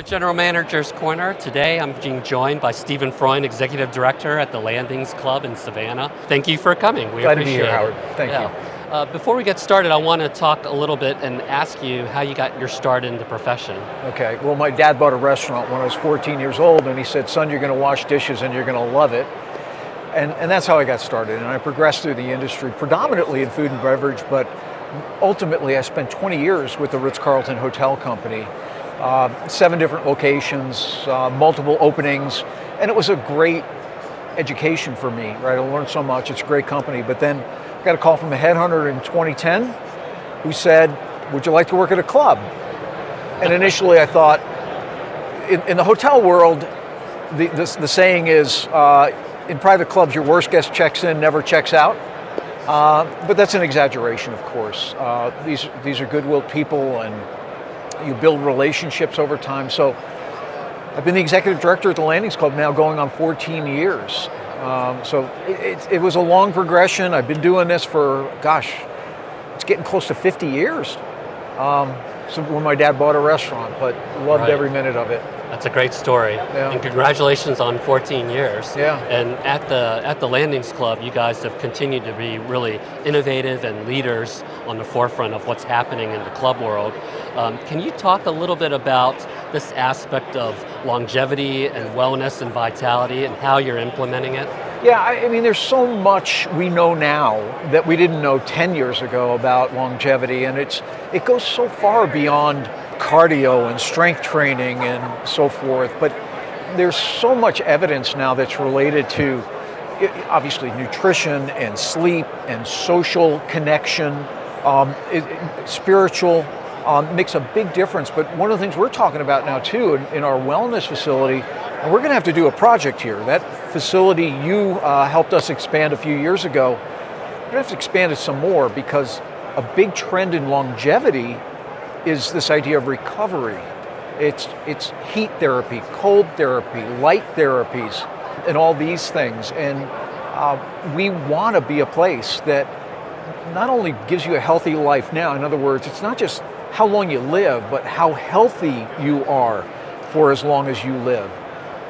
General Manager's Corner. Today I'm being joined by Stephen Freund, Executive Director at the Landings Club in Savannah. Thank you for coming. We Glad to be appreciate here, Howard. it. Thank you. Before we get started, I want to talk a little bit and ask you how you got your start in the profession. Okay, well, my dad bought a restaurant when I was 14 years old, and he said, son, you're going to wash dishes and you're going to love it. And that's how I got started. And I progressed through the industry, predominantly in food and beverage, but ultimately I spent 20 years with the Ritz-Carlton Hotel Company. 7 different locations, multiple openings, and it was a great education for me, right? I learned so much, it's a great company, but then I got a call from a headhunter in 2010 who said, would you like to work at a club? And initially I thought, in the hotel world, the saying is, in private clubs, your worst guest checks in, never checks out. But that's an exaggeration, of course. These are good-willed people, and you build relationships over time. So I've been the executive director at the Landings Club now going on 14 years. So it was a long progression. I've been doing this for, gosh, it's getting close to 50 years. So when my dad bought a restaurant, but loved every minute of it. That's a great story, and congratulations on 14 years. Yeah. And at the Landings Club, you guys have continued to be really innovative and leaders on the forefront of what's happening in the club world. Can you talk a little bit about this aspect of longevity and wellness and vitality and how you're implementing it? Yeah, I mean, there's so much we know now that we didn't know 10 years ago about longevity, and it goes so far beyond cardio and strength training and so forth, but there's so much evidence now that's related to obviously nutrition and sleep and social connection, spiritual, makes a big difference. But one of the things we're talking about now too in our wellness facility, and we're going to have to do a project here. That facility you helped us expand a few years ago, we're going to have to expand it some more, because a big trend in longevity is this idea of recovery. It's heat therapy, cold therapy, light therapies, and all these things. And we want to be a place that not only gives you a healthy life now, in other words, it's not just how long you live, but how healthy you are for as long as you live.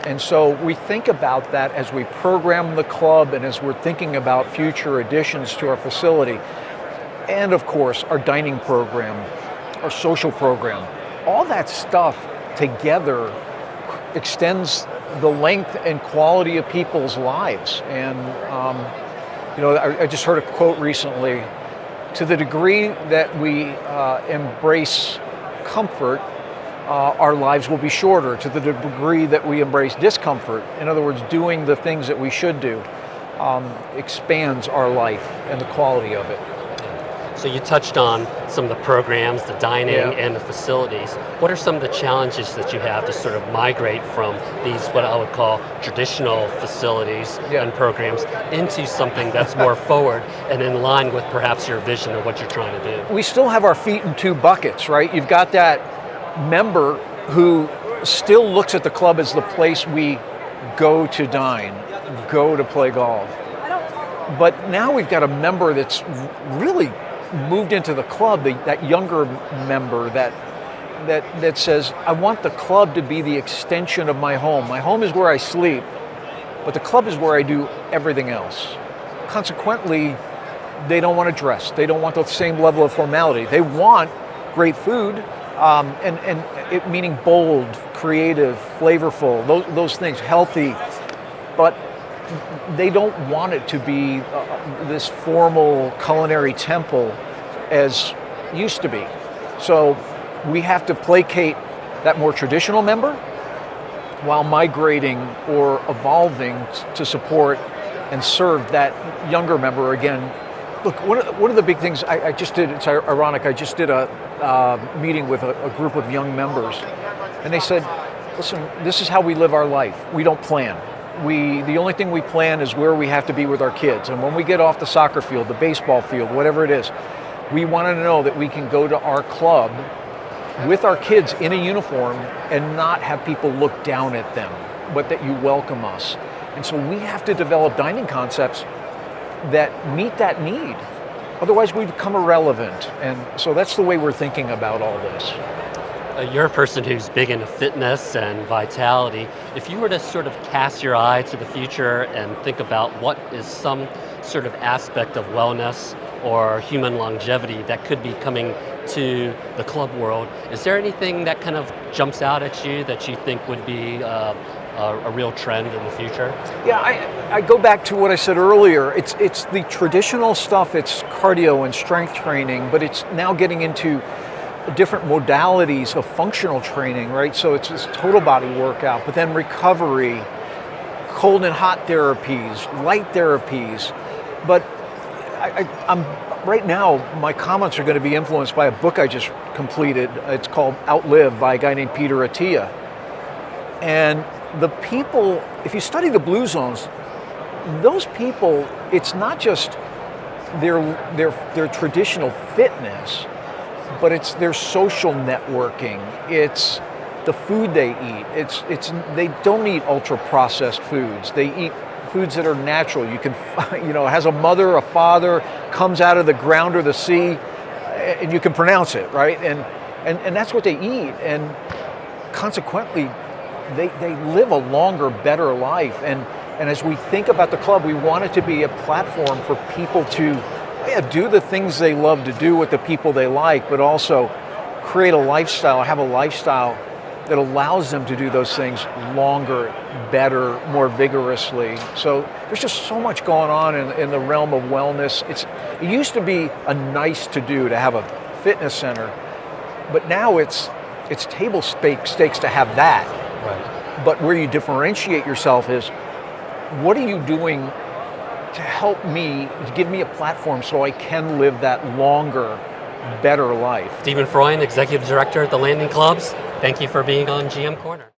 And so we think about that as we program the club and as we're thinking about future additions to our facility. And of course, our dining program, our social program, all that stuff together extends the length and quality of people's lives. And I just heard a quote recently: to the degree that we embrace comfort, our lives will be shorter. To the degree that we embrace discomfort, in other words, doing the things that we should do, expands our life and the quality of it. So you touched on some of the programs, the dining, and the facilities. What are some of the challenges that you have to sort of migrate from these, what I would call traditional facilities and programs, into something that's more forward and in line with perhaps your vision of what you're trying to do? We still have our feet in 2 buckets, right? You've got that member who still looks at the club as the place we go to dine, go to play golf. But now we've got a member that's really moved into the club, that younger member that says, I want the club to be the extension of my home. My home is where I sleep, but the club is where I do everything else. Consequently, they don't want to dress. They don't want the same level of formality. They want great food, and it meaning bold, creative, flavorful, those things, healthy, but they don't want it to be this formal culinary temple as used to be. So we have to placate that more traditional member while migrating or evolving to support and serve that younger member again. Look, one of the big things I just did, it's ironic, I just did a meeting with a group of young members, and they said, listen, this is how we live our life. We don't plan. The only thing we plan is where we have to be with our kids. And when we get off the soccer field, the baseball field, whatever it is, we want to know that we can go to our club with our kids in a uniform and not have people look down at them, but that you welcome us. And so we have to develop dining concepts that meet that need. Otherwise we become irrelevant. And so that's the way we're thinking about all this. You're a person who's big into fitness and vitality. If you were to sort of cast your eye to the future and think about what is some sort of aspect of wellness or human longevity that could be coming to the club world, is there anything that kind of jumps out at you that you think would be a real trend in the future? Yeah, I go back to what I said earlier. It's the traditional stuff, it's cardio and strength training, but it's now getting into different modalities of functional training, right? So it's this total body workout, but then recovery, cold and hot therapies, light therapies. But I'm right now, my comments are going to be influenced by a book I just completed. It's called Outlive by a guy named Peter Attia. And the people, if you study the blue zones, those people, it's not just their traditional fitness, but it's their social networking. It's the food they eat. It's they don't eat ultra processed foods. They eat foods that are natural. You can, has a mother, a father, comes out of the ground or the sea, and you can pronounce it, right? And that's what they eat. And consequently, they live a longer, better life. And as we think about the club, we want it to be a platform for people to do the things they love to do with the people they like, but also create a lifestyle, have a lifestyle that allows them to do those things longer, better, more vigorously. So there's just so much going on in the realm of wellness. It used to be a nice to do to have a fitness center, but now it's table stakes to have that. Right. But where you differentiate yourself is, what are you doing to help me, to give me a platform so I can live that longer, better life? Stephen Freund, Executive Director at the Landing Clubs, thank you for being on GM Corner.